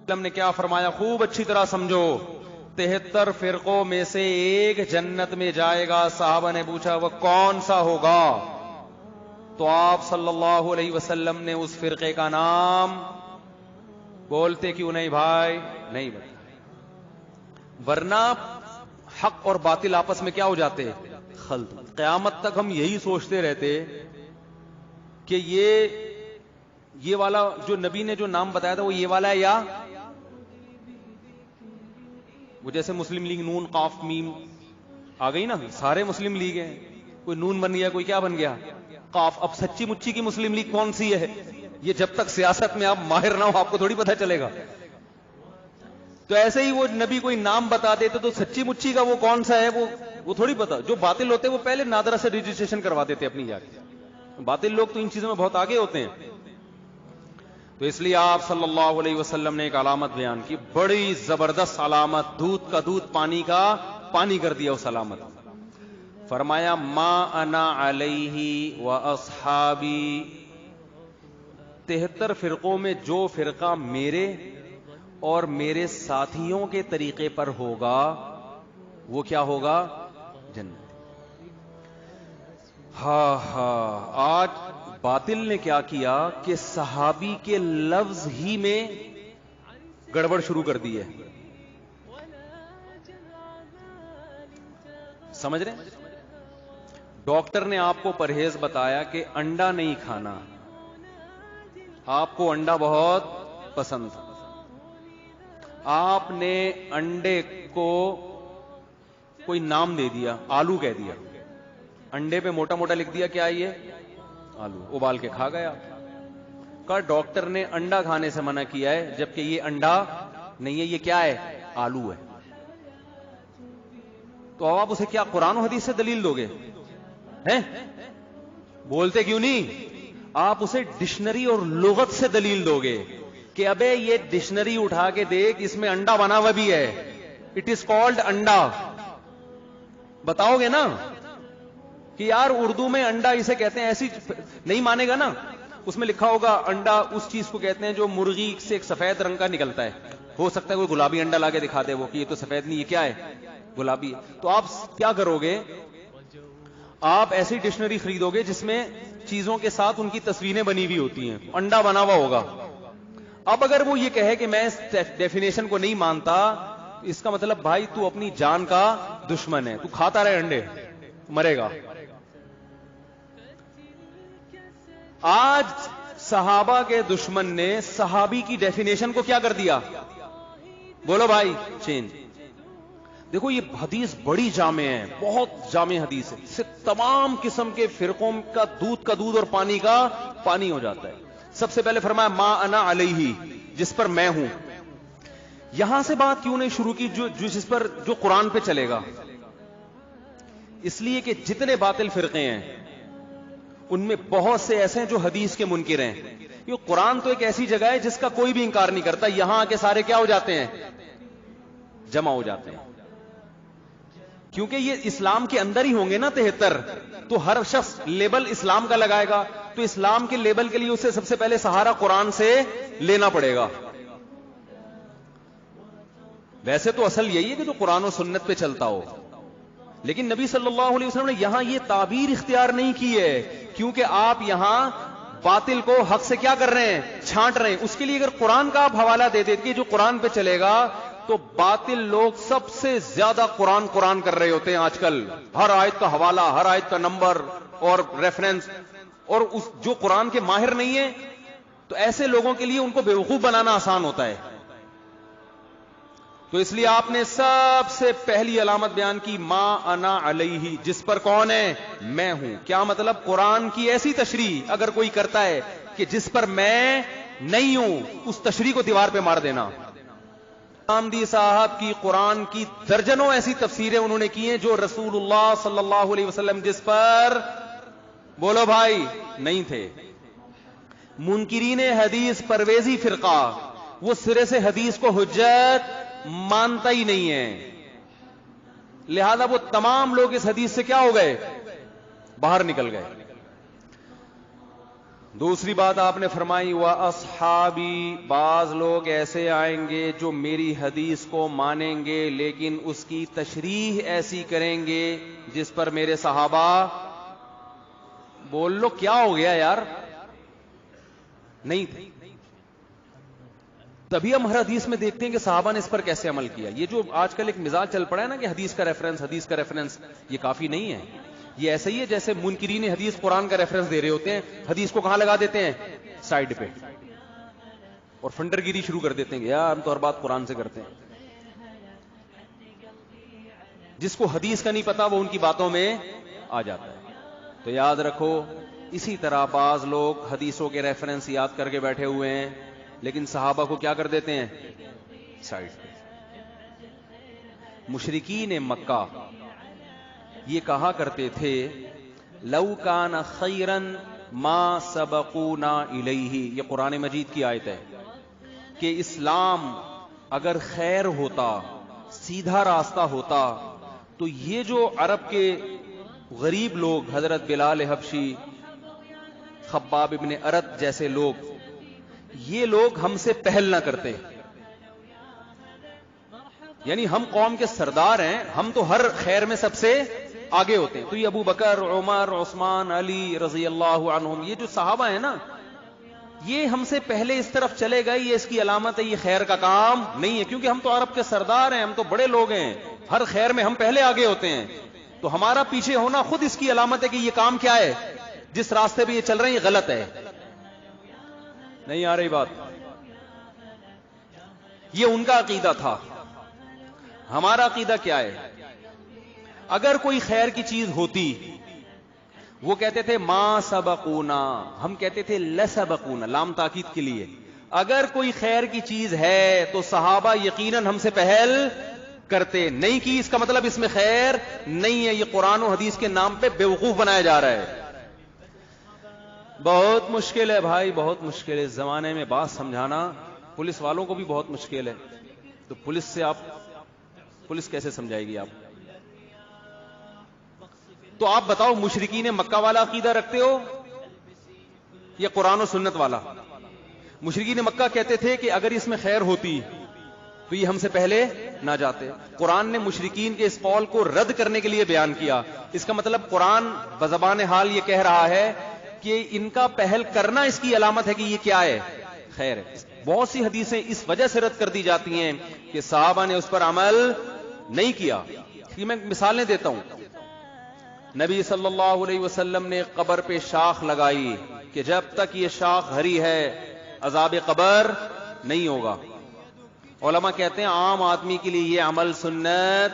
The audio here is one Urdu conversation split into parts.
وسلم نے کیا فرمایا؟ خوب اچھی طرح سمجھو. 73 فرقوں میں سے ایک جنت میں جائے گا. صحابہ نے پوچھا وہ کون سا ہوگا؟ تو آپ صلی اللہ علیہ وسلم نے اس فرقے کا نام بولتے کیوں نہیں بھائی؟ نہیں بتایا. ورنہ حق اور باطل آپس میں کیا ہو جاتے؟ خلط. قیامت تک ہم یہی سوچتے رہتے کہ یہ والا جو نبی نے جو نام بتایا تھا وہ یہ والا ہے یا وہ جیسے مسلم لیگ نون قاف میم آ گئی نا، سارے مسلم لیگ ہیں. کوئی نون بن گیا، کوئی کیا بن گیا؟ قاف. اب سچی مچی کی مسلم لیگ کون سی ہے؟ یہ جب تک سیاست میں آپ ماہر نہ ہو آپ کو تھوڑی پتہ چلے گا. تو ایسے ہی وہ نبی کوئی نام بتا دیتے تو سچی مچی کا وہ کون سا ہے وہ تھوڑی پتا. جو باطل ہوتے وہ پہلے نادرا سے رجسٹریشن کروا دیتے اپنی جا کے. باطل لوگ تو ان چیزوں میں بہت آگے ہوتے ہیں. تو اس لیے آپ صلی اللہ علیہ وسلم نے ایک علامت بیان کی، بڑی زبردست علامت. دودھ کا دودھ، پانی کا پانی کر دیا اس علامت. فرمایا ما انا علیہ و اصحابی. 73 فرقوں میں جو فرقہ میرے اور میرے ساتھیوں کے طریقے پر ہوگا وہ کیا ہوگا؟ جنت. آج باطل نے کیا کیا کہ صحابی کے لفظ ہی میں گڑبڑ شروع کر دی ہے. سمجھ رہے ہیں؟ ڈاکٹر نے آپ کو پرہیز بتایا کہ انڈا نہیں کھانا. آپ کو انڈا بہت پسند تھا. آپ نے انڈے کو کوئی نام دے دیا، آلو کہہ دیا. انڈے پہ موٹا موٹا لکھ دیا کیا یہ آلو. ابال کے کھا گیا. کہا ڈاکٹر نے انڈا کھانے سے منع کیا ہے جبکہ یہ انڈا نہیں ہے، یہ کیا ہے؟ آلو ہے. تو اب آپ اسے کیا قرآن و حدیث سے دلیل دو گے؟ ہیں؟ بولتے کیوں نہیں؟ آپ اسے ڈکشنری اور لغت سے دلیل دو گے کہ ابے یہ ڈکشنری اٹھا کے دیکھ، اس میں انڈا بنا ہوا بھی ہے. اٹ از کالڈ انڈا. بتاؤ گے نا کہ یار اردو میں انڈا اسے کہتے ہیں. ایسی نہیں مانے گا نا. اس میں لکھا ہوگا انڈا اس چیز کو کہتے ہیں جو مرغی سے ایک سفید رنگ کا نکلتا ہے. ہو سکتا ہے کوئی گلابی انڈا لا کے دکھا دے وہ کہ یہ تو سفید نہیں، یہ کیا ہے؟ گلابی. تو آپ کیا کرو گے؟ آپ ایسی ڈکشنری خریدو گے جس میں چیزوں کے ساتھ ان کی تصویریں بنی ہوئی ہوتی ہیں، انڈا بنا ہوا ہوگا. اب اگر وہ یہ کہے کہ میں اس ڈیفینیشن کو نہیں مانتا، اس کا مطلب بھائی تو اپنی جان کا دشمن ہے. تو کھاتا رہے انڈے، مرے گا. آج صحابہ کے دشمن نے صحابی کی ڈیفینیشن کو کیا کر دیا؟ بولو بھائی، چینج. دیکھو یہ حدیث بڑی جامع ہے، بہت جامع حدیث ہے. اس سے تمام قسم کے فرقوں کا دودھ اور پانی کا پانی ہو جاتا ہے. سب سے پہلے فرمایا ما انا علیہ، جس پر میں ہوں. یہاں سے بات کیوں نہیں شروع کی جو قرآن پہ چلے گا؟ اس لیے کہ جتنے باطل فرقے ہیں ان میں بہت سے ایسے ہیں جو حدیث کے منکر ہیں. یہ قرآن تو ایک ایسی جگہ ہے جس کا کوئی بھی انکار نہیں کرتا. یہاں آ کے سارے کیا ہو جاتے ہیں؟ جمع ہو جاتے ہیں. کیونکہ یہ اسلام کے اندر ہی ہوں گے نا 73. تو ہر شخص لیبل اسلام کا لگائے گا. تو اسلام کے لیبل کے لیے اسے سب سے پہلے سہارا قرآن سے لینا پڑے گا. ویسے تو اصل یہی ہے کہ جو قرآن و سنت پہ چلتا ہو، لیکن نبی صلی اللہ علیہ وسلم نے یہاں یہ تعبیر اختیار نہیں کی ہے کیونکہ آپ یہاں باطل کو حق سے کیا کر رہے ہیں؟ چھانٹ رہے ہیں. اس کے لیے اگر قرآن کا آپ حوالہ دے دیتے کہ جو قرآن پہ چلے گا، تو باطل لوگ سب سے زیادہ قرآن کر رہے ہوتے ہیں آج کل. ہر آیت کا حوالہ، ہر آیت کا نمبر اور ریفرنس. اور جو قرآن کے ماہر نہیں ہیں تو ایسے لوگوں کے لیے ان کو بیوقوف بنانا آسان ہوتا ہے. تو اس لیے آپ نے سب سے پہلی علامت بیان کی ما انا علیہ، جس پر کون ہے؟ میں ہوں. کیا مطلب؟ قرآن کی ایسی تشریح اگر کوئی کرتا ہے کہ جس پر میں نہیں ہوں، اس تشریح کو دیوار پہ مار دینا. آمدی صاحب کی قرآن کی درجنوں ایسی تفسیریں انہوں نے کی ہیں جو رسول اللہ صلی اللہ علیہ وسلم جس پر بولو بھائی نہیں تھے. منکرین حدیث پرویزی فرقہ وہ سرے سے حدیث کو حجت مانتا ہی نہیں ہے. لہذا وہ تمام لوگ اس حدیث سے کیا ہو گئے؟ باہر نکل گئے. دوسری بات آپ نے فرمائی وَأَصْحَابِي، بعض لوگ ایسے آئیں گے جو میری حدیث کو مانیں گے لیکن اس کی تشریح ایسی کریں گے جس پر میرے صحابہ، بول لو کیا ہو گیا یار، نہیں تھے. تبھی ہم ہر حدیث میں دیکھتے ہیں کہ صحابہ نے اس پر کیسے عمل کیا. یہ جو آج کل ایک مزاج چل پڑا ہے نا کہ حدیث کا ریفرنس، یہ کافی نہیں ہے. یہ ایسا ہی ہے جیسے منکرین حدیث قرآن کا ریفرنس دے رہے ہوتے ہیں، حدیث کو کہاں لگا دیتے ہیں؟ سائیڈ پہ، اور فنڈر گیری شروع کر دیتے ہیں کہ یار ہم تو ہر بات قرآن سے کرتے ہیں. جس کو حدیث کا نہیں پتا وہ ان کی باتوں میں آ جاتا ہے. تو یاد رکھو، اسی طرح بعض لوگ حدیثوں کے ریفرنس یاد کر کے بیٹھے ہوئے ہیں لیکن صحابہ کو کیا کر دیتے ہیں؟ سائیڈ پہ. مشرکین مکہ یہ کہا کرتے تھے لو کان خیرا ما سبقونا الیہ، یہ قرآن مجید کی آیت ہے کہ اسلام اگر خیر ہوتا، سیدھا راستہ ہوتا، تو یہ جو عرب کے غریب لوگ، حضرت بلال حبشی، خباب ابن ارت جیسے لوگ، یہ لوگ ہم سے پہل نہ کرتے. یعنی ہم قوم کے سردار ہیں، ہم تو ہر خیر میں سب سے آگے ہوتے ہیں. تو یہ ابو بکر، عمر، عثمان، علی رضی اللہ عنہم، یہ جو صحابہ ہیں نا، یہ ہم سے پہلے اس طرف چلے گئے، یہ اس کی علامت ہے یہ خیر کا کام نہیں ہے، کیونکہ ہم تو عرب کے سردار ہیں، ہم تو بڑے لوگ ہیں، ہر خیر میں ہم پہلے آگے ہوتے ہیں. تو ہمارا پیچھے ہونا خود اس کی علامت ہے کہ یہ کام کیا ہے، جس راستے پہ یہ چل رہے ہیں یہ غلط ہے. نہیں آ رہی بات؟ یہ ان کا عقیدہ تھا. ہمارا عقیدہ کیا ہے؟ اگر کوئی خیر کی چیز ہوتی، وہ کہتے تھے ما سبقونا، ہم کہتے تھے لسبقونا، لام تاکید کے لیے. اگر کوئی خیر کی چیز ہے تو صحابہ یقیناً ہم سے پہل کرتے. نہیں کی اس کا مطلب اس میں خیر نہیں ہے. یہ قرآن و حدیث کے نام پہ بیوقوف بنایا جا رہا ہے. بہت مشکل ہے بھائی، بہت مشکل ہے اس زمانے میں بات سمجھانا. پولیس والوں کو بھی بہت مشکل ہے. تو پولیس کیسے سمجھائے گی آپ؟ تو آپ بتاؤ، مشرکین مکہ والا عقیدہ رکھتے ہو یا قرآن و سنت والا؟ مشرکین مکہ کہتے تھے کہ اگر اس میں خیر ہوتی تو یہ ہم سے پہلے نہ جاتے. قرآن نے مشرکین کے اس قول کو رد کرنے کے لیے بیان کیا. اس کا مطلب قرآن بزبان حال یہ کہہ رہا ہے کہ ان کا پہل کرنا اس کی علامت ہے کہ یہ کیا ہے؟ خیر ہے. بہت سی حدیثیں اس وجہ سے رد کر دی جاتی ہیں کہ صحابہ نے اس پر عمل نہیں کیا. یہ میں مثالیں دیتا ہوں. نبی صلی اللہ علیہ وسلم نے قبر پہ شاخ لگائی کہ جب تک یہ شاخ ہری ہے عذاب قبر نہیں ہوگا. علماء کہتے ہیں عام آدمی کے لیے یہ عمل سنت،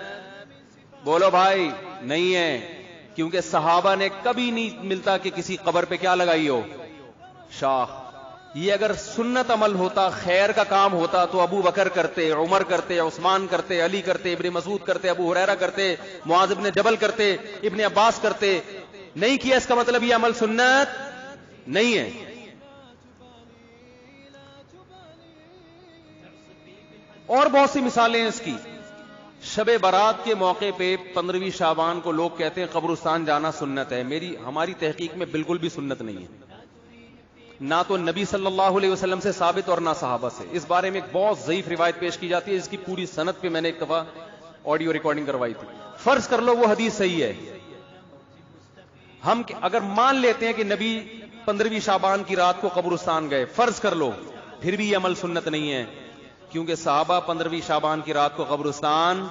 بولو بھائی، نہیں ہے، کیونکہ صحابہ نے کبھی نہیں ملتا کہ کسی قبر پہ کیا لگائی ہو؟ شاخ. یہ اگر سنت عمل ہوتا، خیر کا کام ہوتا تو ابو بکر کرتے، عمر کرتے، عثمان کرتے، علی کرتے، ابن مسعود کرتے، ابو ہریرہ کرتے، معاذ ابن جبل کرتے، ابن عباس کرتے. نہیں کیا اس کا مطلب یہ عمل سنت نہیں ہے. اور بہت سی مثالیں ہیں اس کی. شب برات کے موقع پہ 15ویں شعبان کو لوگ کہتے ہیں قبرستان جانا سنت ہے. ہماری تحقیق میں بالکل بھی سنت نہیں ہے، نہ تو نبی صلی اللہ علیہ وسلم سے ثابت اور نہ صحابہ سے. اس بارے میں ایک بہت ضعیف روایت پیش کی جاتی ہے جس کی پوری سند پہ میں نے ایک دفعہ آڈیو ریکارڈنگ کروائی تھی. فرض کر لو وہ حدیث صحیح ہے، ہم اگر مان لیتے ہیں کہ نبی 15ویں شعبان کی رات کو قبرستان گئے، فرض کر لو، پھر بھی یہ عمل سنت نہیں ہے، کیونکہ صحابہ 15ویں شعبان کی رات کو قبرستان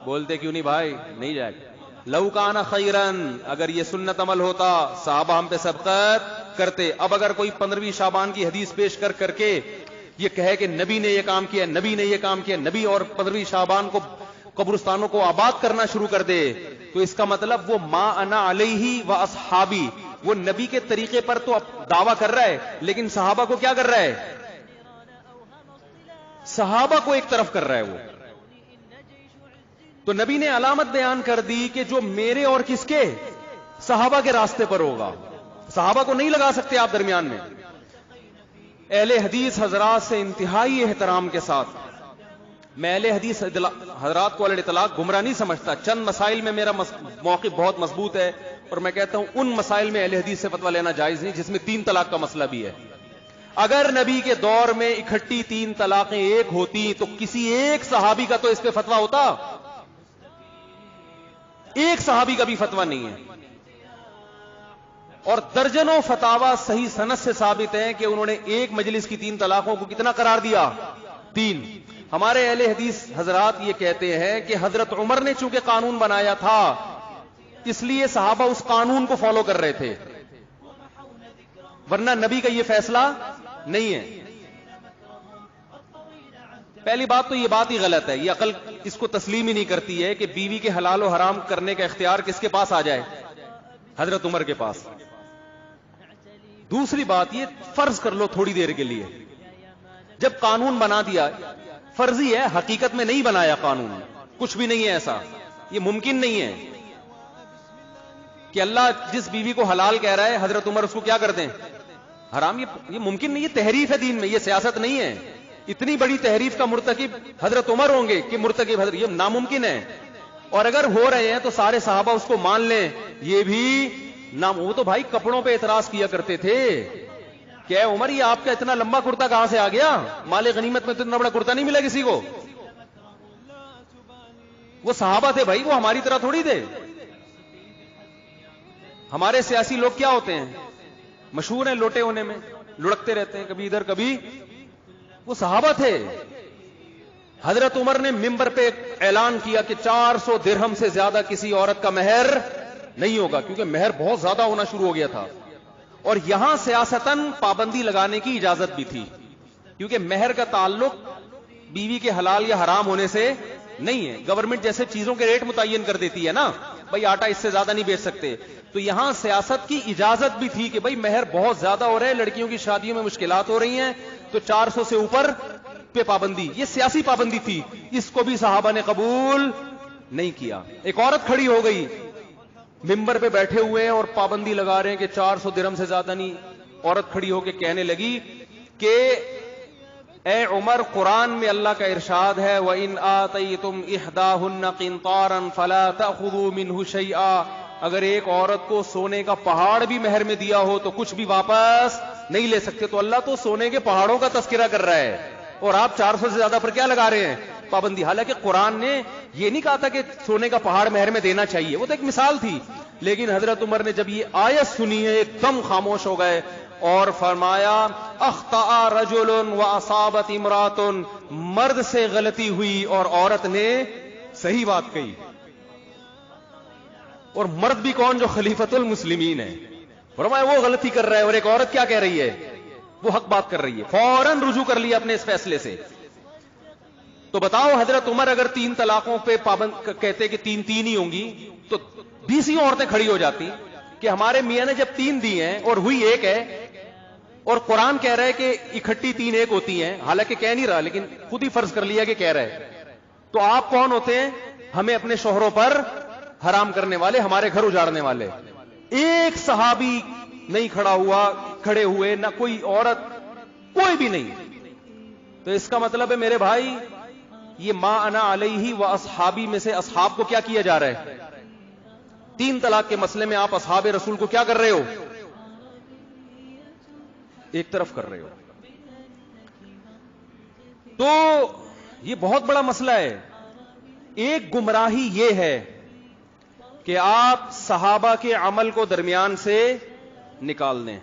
بولتے کیوں نہیں بھائی؟ نہیں جائے. لو کان خیرن، اگر یہ سنت عمل ہوتا صحابہ ہم پہ سبقت کرتے. اب اگر کوئی 15ویں شعبان کی حدیث پیش کر کے یہ کہے کہ نبی نے یہ کام کیا، نبی نے یہ کام کیا، نبی اور 15ویں شعبان کو قبرستانوں کو آباد کرنا شروع کر دے، تو اس کا مطلب وہ ما انا علیہ و اصحابی، وہ نبی کے طریقے پر تو دعویٰ کر رہا ہے لیکن صحابہ کو کیا کر رہا ہے؟ صحابہ کو ایک طرف کر رہا ہے. وہ تو نبی نے علامت بیان کر دی کہ جو میرے اور کس کے؟ صحابہ کے راستے پر ہوگا. صحابہ کو نہیں لگا سکتے آپ درمیان میں. اہل حدیث حضرات سے انتہائی احترام کے ساتھ، میں اہل حدیث حضرات کو علی اطلاق گمراہ نہیں سمجھتا. چند مسائل میں میرا موقف بہت مضبوط ہے، اور میں کہتا ہوں ان مسائل میں اہل حدیث سے فتویٰ لینا جائز نہیں جس میں 3 طلاق کا مسئلہ بھی ہے. اگر نبی کے دور میں اکٹھی 3 طلاقیں ایک ہوتی تو کسی ایک صحابی کا تو اس پہ فتویٰ ہوتا. ایک صحابی کا بھی فتویٰ نہیں ہے. اور درجنوں فتاوا صحیح سند سے ثابت ہیں کہ انہوں نے ایک مجلس کی 3 طلاقوں کو کتنا قرار دیا؟ 3. ہمارے اہل حدیث حضرات یہ کہتے ہیں کہ حضرت عمر نے چونکہ قانون بنایا تھا اس لیے صحابہ اس قانون کو فالو کر رہے تھے، ورنہ نبی کا یہ فیصلہ نہیں ہے. پہلی بات تو یہ بات ہی غلط ہے، یہ عقل اس کو تسلیم ہی نہیں کرتی ہے کہ بیوی کے حلال و حرام کرنے کا اختیار کس کے پاس آ جائے؟ حضرت عمر کے پاس. دوسری بات یہ فرض کر لو تھوڑی دیر کے لیے، جب قانون بنا دیا، فرضی ہے، حقیقت میں نہیں بنایا قانون، کچھ بھی نہیں ہے ایسا، یہ ممکن نہیں ہے کہ اللہ جس بیوی کو حلال کہہ رہا ہے حضرت عمر اس کو کیا کر دیں؟ حرام. یہ ممکن نہیں، یہ تحریف ہے دین میں، یہ سیاست نہیں ہے. اتنی بڑی تحریف کا مرتکب حضرت عمر ہوں گے کہ مرتکب حضرت، یہ ناممکن ہے. اور اگر ہو رہے ہیں تو سارے صحابہ اس کو مان لیں، یہ بھی وہ تو بھائی کپڑوں پہ اعتراض کیا کرتے تھے کہ اے عمر یہ آپ کا اتنا لمبا کرتا کہاں سے آ گیا؟ مال غنیمت میں تو اتنا بڑا کرتا نہیں ملا کسی کو. وہ صحابہ تھے بھائی، وہ ہماری طرح تھوڑی تھے. ہمارے سیاسی لوگ کیا ہوتے ہیں؟ مشہور ہیں لوٹے ہونے میں، لڑکتے رہتے ہیں کبھی ادھر کبھی. وہ صحابہ تھے. حضرت عمر نے ممبر پہ اعلان کیا کہ 400 درہم سے زیادہ کسی عورت کا مہر نہیں ہوگا، کیونکہ مہر بہت زیادہ ہونا شروع ہو گیا تھا. اور یہاں سیاستاً پابندی لگانے کی اجازت بھی تھی، کیونکہ مہر کا تعلق بیوی کے حلال یا حرام ہونے سے نہیں ہے. گورنمنٹ جیسے چیزوں کے ریٹ متعین کر دیتی ہے نا، بھائی آٹا اس سے زیادہ نہیں بیچ سکتے، تو یہاں سیاست کی اجازت بھی تھی کہ بھائی مہر بہت زیادہ ہو رہے ہیں، لڑکیوں کی شادیوں میں مشکلات ہو رہی ہیں، تو 400 سے اوپر پہ پابندی. یہ سیاسی پابندی تھی، اس کو بھی صحابہ نے قبول نہیں کیا. ایک عورت کھڑی ہو گئی ممبر پہ بیٹھے ہوئے ہیں اور پابندی لگا رہے ہیں کہ 400 درہم سے زیادہ نہیں. عورت کھڑی ہو کے کہنے لگی کہ اے عمر، قرآن میں اللہ کا ارشاد ہے وَإِنْ آتَيْتُمْ إِحْدَاهُنَّ قِنْطَارًا فَلَا تَأْخُذُوا مِنْهُ شَيْئًا. اگر ایک عورت کو سونے کا پہاڑ بھی مہر میں دیا ہو تو کچھ بھی واپس نہیں لے سکتے. تو اللہ تو سونے کے پہاڑوں کا تذکرہ کر رہا ہے اور آپ 400 سے زیادہ پر کیا لگا رہے ہیں؟ پابندی. حالانکہ قرآن نے یہ نہیں کہا تھا کہ سونے کا پہاڑ مہر میں دینا چاہیے، وہ تو ایک مثال تھی. لیکن حضرت عمر نے جب یہ آیت سنی ہے ایک دم خاموش ہو گئے اور فرمایا اخطأ رجل واصابت امرات، مرد سے غلطی ہوئی اور عورت نے صحیح بات کہی. اور مرد بھی کون؟ جو خلیفۃ المسلمین ہے. فرمایا وہ غلطی کر رہا ہے اور ایک عورت کیا کہہ رہی ہے؟ وہ حق بات کر رہی ہے. فوراً رجوع کر لیا اپنے اس فیصلے سے. تو بتاؤ حضرت عمر اگر 3 طلاقوں پہ پابند کہتے کہ 3 ہی ہوں گی تو 20 عورتیں کھڑی ہو جاتی کہ ہمارے میاں نے جب 3 دی ہیں اور ہوئی 1 ہے، اور قرآن کہہ رہا ہے کہ اکٹھی 3 ایک ہوتی ہیں، حالانکہ کہہ نہیں رہا لیکن خود ہی فرض کر لیا کہ کہہ رہا ہے. تو آپ کون ہوتے ہیں ہمیں اپنے شوہروں پر حرام کرنے والے، ہمارے گھر اجاڑنے والے؟ ایک صحابی نہیں کھڑا ہوا، کھڑے ہوئے نہ کوئی عورت، کوئی بھی نہیں. تو اس کا مطلب ہے میرے بھائی یہ ما انا علیہ و اصحابی میں سے اصحاب کو کیا کیا جا رہا ہے؟ 3 طلاق کے مسئلے میں آپ اصحاب رسول کو کیا کر رہے ہو؟ ایک طرف کر رہے ہو. تو یہ بہت بڑا مسئلہ ہے. ایک گمراہی یہ ہے کہ آپ صحابہ کے عمل کو درمیان سے نکال دیں.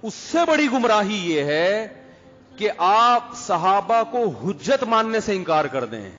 اس سے بڑی گمراہی یہ ہے کہ آپ صحابہ کو حجت ماننے سے انکار کر دیں.